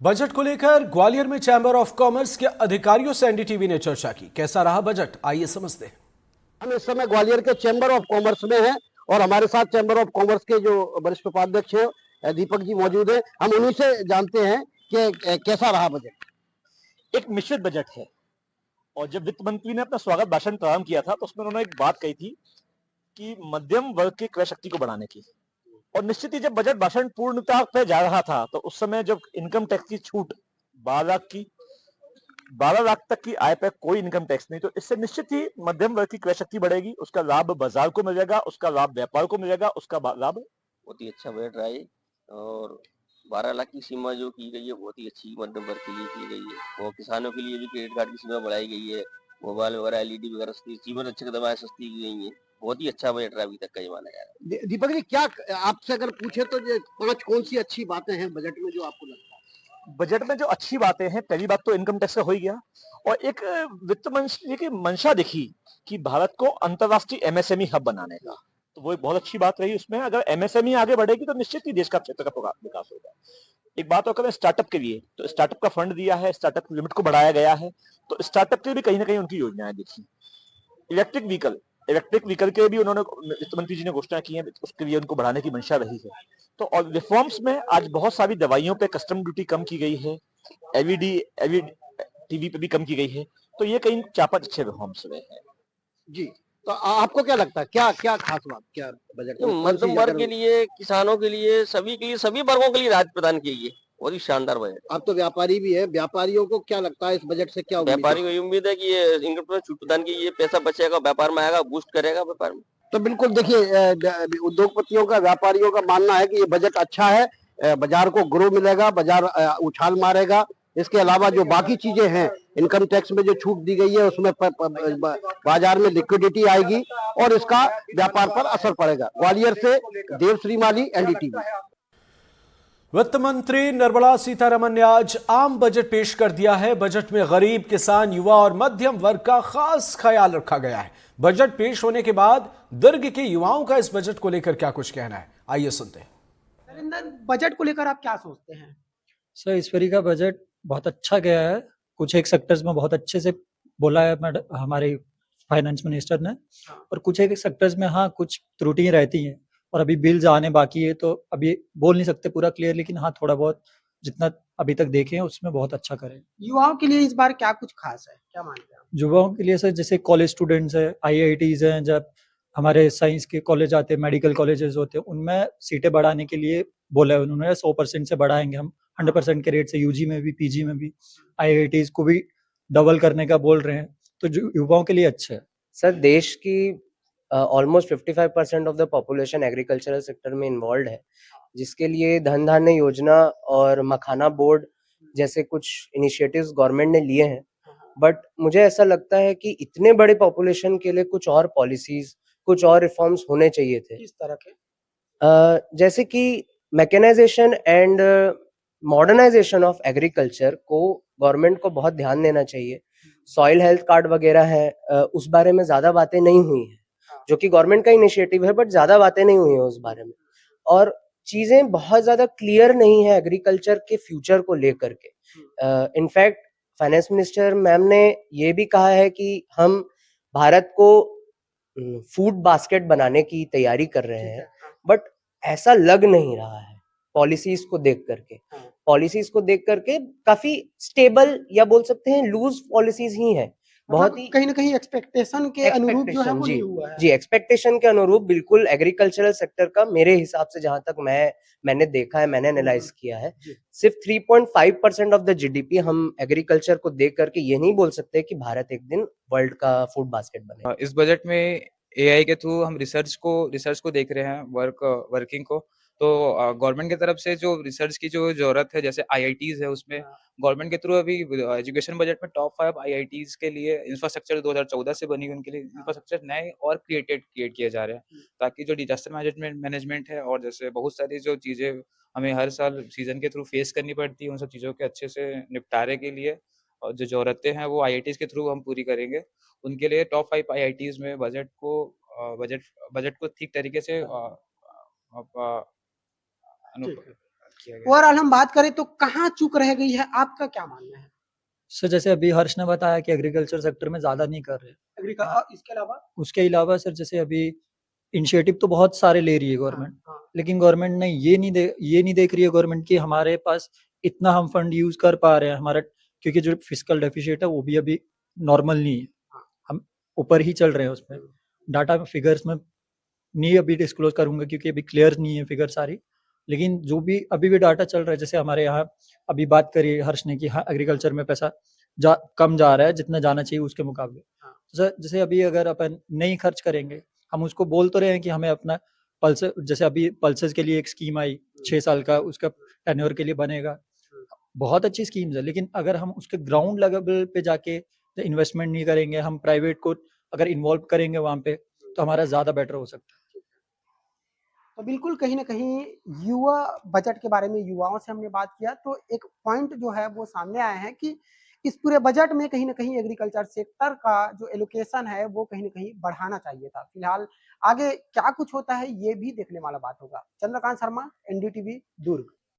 Budget को लेकर ग्वालियर में चैंबर ऑफ कॉमर्स के अधिकारियों से एनडीटीवी ने चर्चा की। कैसा रहा बजट, आइए समझते हैं। हम इस समय ग्वालियर के चैंबर ऑफ कॉमर्स में हैं और हमारे साथ चैंबर ऑफ कॉमर्स के जो वरिष्ठ उपाध्यक्ष हैं दीपक जी मौजूद हैं। हम उन्हीं से जानते हैं कि कैसा रहा बजट। एक मिश्रित बजट है और जब वित्त मंत्री ने अपना स्वागत भाषण प्रारंभ किया था तो उसमें उन्होंने एक बात कही थी कि मध्यम वर्ग की क्रय शक्ति को बढ़ाने की। और निश्चित ही जब बजट भाषण पूर्णता पे जा रहा था तो उस समय जब इनकम टैक्स की छूट 12 लाख तक की आय पर कोई इनकम टैक्स नहीं, तो इससे निश्चित ही मध्यम वर्ग की क्रय शक्ति बढ़ेगी, उसका लाभ बाजार को मिलेगा, उसका लाभ व्यापार को मिलेगा, उसका लाभ बहुत ही अच्छा बजट रहा है। और 12 लाख की सीमा जो की गई है बहुत ही अच्छी मध्यम वर्ग के लिए की गई है और किसानों के लिए भी क्रेडिट कार्ड की सीमा बढ़ाई गई है। मोबाइल वगैरह एलईडी वगैरह सस्ती, जीवन रक्षक दवाएं सस्ती की गई है। बहुत ही अच्छा बजट रहा अभी तक का, ये माना जा रहा है। दीपक जी, क्या आपसे अगर पूछे तो ये 5 कौन सी अच्छी बातें हैं बजट में जो आपको लगता है? बजट में जो अच्छी बातें हैं, पहली बात तो इनकम टैक्स का हो ही गया और एक वित्त मंत्री की मंशा दिखी कि भारत को अंतरराष्ट्रीय एमएसएमई हब बनाने का, तो वो एक बहुत अच्छी बात रही। उसमें अगर एमएसएमई आगे बढ़ेगी तो निश्चित ही देश का क्षेत्र का विकास होगा। एक बात और करें स्टार्टअप के लिए, तो स्टार्टअप का फंड दिया है, स्टार्टअप की लिमिट को बढ़ाया गया है, तो स्टार्टअप के भी कहीं ना कहीं उनकी योजनाएं दिखी। इलेक्ट्रिक व्हीकल के भी उन्होंने वित्त मंत्री जी ने घोषणा की है, उसके लिए उनको बढ़ाने की मंशा रही है। तो और रिफॉर्म्स में आज बहुत सारी दवाइयों पे कस्टम ड्यूटी कम की गई है, एलईडी टीवी पे भी कम की गई है, तो ये कई 4-5 अच्छे रिफॉर्म्स हुए हैं। जी, तो आपको क्या लगता है, क्या क्या खास बात क्या बजट में? मध्यम वर्ग के लिए, किसानों के लिए, सभी वर्गों के लिए राहत प्रदान की गई है। बहुत ही शानदार बजट। आप तो व्यापारी भी है, व्यापारियों को क्या लगता है इस बजट से, क्या उम्मीद है? व्यापारी को ये उम्मीद है कि ये इनकम टैक्स छूट प्रदान की, ये पैसा बचेगा, व्यापार में आएगा, बूस्ट करेगा व्यापार में। तो बिल्कुल देखिए, उद्योगपतियों का, व्यापारियों का मानना है कि ये बजट अच्छा है, बाजार को ग्रो मिलेगा, बाजार उछाल मारेगा। इसके अलावा जो बाकी चीजें हैं, इनकम टैक्स में जो छूट दी गई है उसमें बाजार में लिक्विडिटी आएगी और इसका व्यापार पर असर पड़ेगा। ग्वालियर से देवश्री माली, एनडीटीवी। वित्त मंत्री निर्मला सीतारमण ने आज आम बजट पेश कर दिया है। बजट में गरीब, किसान, युवा और मध्यम वर्ग का खास ख्याल रखा गया है। बजट पेश होने के बाद दुर्ग के युवाओं का इस बजट को लेकर क्या कुछ कहना है, आइए सुनते हैं। नरेंद्र, बजट को लेकर आप क्या सोचते हैं? सर, इस बारी का बजट बहुत अच्छा गया है। कुछ एक सेक्टर्स में बहुत अच्छे से बोला है हमारे फाइनेंस मिनिस्टर ने, और कुछ एक सेक्टर्स में हाँ कुछ त्रुटियां रहती हैं और अभी बिल्स आने बाकी है, तो अभी बोल नहीं सकते पूरा क्लियर, लेकिन हाँ थोड़ा बहुत जितना अभी तक देखे हैं उसमें बहुत अच्छा करें। युवाओं के लिए इस बार क्या कुछ खास है, क्या मानते हैं आप? युवाओं के लिए सर, जैसे कॉलेज स्टूडेंट्स है, आईआईटीज हैं, जब हमारे साइंस के कॉलेज आते हैं, मेडिकल कॉलेजेस होते हैं, उनमें सीटें बढ़ाने के लिए बोला है उन्होंने। 100% से बढ़ाएंगे हम, 100% के रेट से, यूजी में भी, पीजी में भी। आईआईटीज को भी डबल करने का बोल रहे हैं, तो जो युवाओं के लिए अच्छा है। सर, देश की almost 55% of the population agricultural sector में इन्वॉल्व है, जिसके लिए धन धान्य योजना और मखाना बोर्ड जैसे कुछ इनिशिएटिव्स गवर्नमेंट ने लिए हैं। बट मुझे ऐसा लगता है कि इतने बड़े पॉपुलेशन के लिए कुछ और पॉलिसीज, कुछ और रिफॉर्म्स होने चाहिए थे। किस तरह के? जैसे कि mechanization and modernization of agriculture को गवर्नमेंट को बहुत ध्यान देना चाहिए। सॉइल हेल्थ कार्ड वगैरह है, उस बारे में ज्यादा बातें नहीं हुई है, जो कि गवर्नमेंट का इनिशिएटिव है, बट ज्यादा बातें नहीं हुई है उस बारे में। और चीजें बहुत ज्यादा क्लियर नहीं है एग्रीकल्चर के फ्यूचर को लेकर के। इनफैक्ट फाइनेंस मिनिस्टर मैम ने ये भी कहा है कि हम भारत को फूड बास्केट बनाने की तैयारी कर रहे हैं, बट ऐसा लग नहीं रहा है। पॉलिसीज को देख करके काफी स्टेबल, या बोल सकते हैं लूज पॉलिसीज ही है। बहुत ही कहीं ना कहीं एक्सपेक्टेशन के अनुरूप जो है वो जी, नहीं हुआ है। जी, एक्सपेक्टेशन के अनुरूप बिल्कुल एग्रीकल्चरल सेक्टर का, मेरे हिसाब से जहां तक मैंने देखा है, मैंने एनालाइज किया है, सिर्फ 3.5% ऑफ द जीडीपी हम एग्रीकल्चर को देख करके ये नहीं बोल सकते कि भारत एक दिन वर्ल्ड का फूड बास्केट बने। इस बजट में एआई के थ्रू हम रिसर्च को देख रहे हैं, वर्किंग को। तो गवर्नमेंट की तरफ से जो रिसर्च की जो जरूरत है, जैसे आईआईटीज है, उसमें गवर्नमेंट के थ्रू अभी एजुकेशन बजट में टॉप 5 आईआईटीज के लिए इंफ्रास्ट्रक्चर 2014 से बनी, उनके लिए इंफ्रास्ट्रक्चर नए और क्रिएट किए जा रहे हैं, ताकि जो डिजास्टर मैनेजमेंट है और जैसे बहुत सारी जो चीजें हमें हर साल सीजन के थ्रू फेस करनी पड़ती है, उन सब चीजों के अच्छे से निपटारे के लिए और जो जरूरतें हैं वो आईआईटीज के थ्रू हम पूरी करेंगे। उनके लिए टॉप 5 आईआईटीज में बजट को ठीक तरीके से किया गया। ओवरऑल हम बात करें तो कहाँ चूक रह गई है, आपका क्या मानना है? सर जैसे अभी हर्ष ने बताया कि एग्रीकल्चर सेक्टर में ज़्यादा नहीं कर रहे। इसके अलावा उसके अलावा सर जैसे अभी इनिशिएटिव तो बहुत सारे ले रही है गवर्नमेंट, हाँ, लेकिन गवर्नमेंट ने ये नहीं देख रही है गवर्नमेंट कि हमारे पास इतना हम फंड यूज़ कर पा रहे हैं हमारा, क्योंकि जो फिस्कल डेफिसिट है वो भी अभी नॉर्मल नहीं है। हम ऊपर ही चल रहे हैं उसमें। डाटा फिगर्स में नहीं अभी डिस्क्लोज़ करूँगा क्योंकि अभी क्लियर नहीं है फिगर सारी। लेकिन जो भी अभी भी डाटा चल रहा है, जैसे हमारे यहाँ अभी बात करी हर्ष ने कि हाँ, एग्रीकल्चर में पैसा कम जा रहा है जितना जाना चाहिए उसके मुकाबले। सर जैसे अभी अगर अपन नहीं खर्च करेंगे, हम उसको बोल तो रहे हैं कि हमें अपना पल्स, जैसे अभी पल्सेस के लिए एक स्कीम आई 6 साल का, उसका टेन्योर के लिए बनेगा। बहुत अच्छी स्कीम्स है, लेकिन अगर हम उसके ग्राउंड लेवल पे जाके इन्वेस्टमेंट नहीं करेंगे, हम प्राइवेट को अगर इन्वॉल्व करेंगे वहाँ पे, तो हमारा ज़्यादा बेटर हो सकता है। तो बिल्कुल कहीं न कहीं युवा बजट के बारे में युवाओं से हमने बात किया, तो एक पॉइंट जो है वो सामने आया है कि इस पूरे बजट में कहीं न कहीं एग्रीकल्चर सेक्टर का जो एलोकेशन है वो कहीं न कहीं बढ़ाना चाहिए था। फिलहाल आगे क्या कुछ होता है ये भी देखने वाला बात होगा। चंद्रकांत शर्मा, एनडीटीवी, दुर्ग।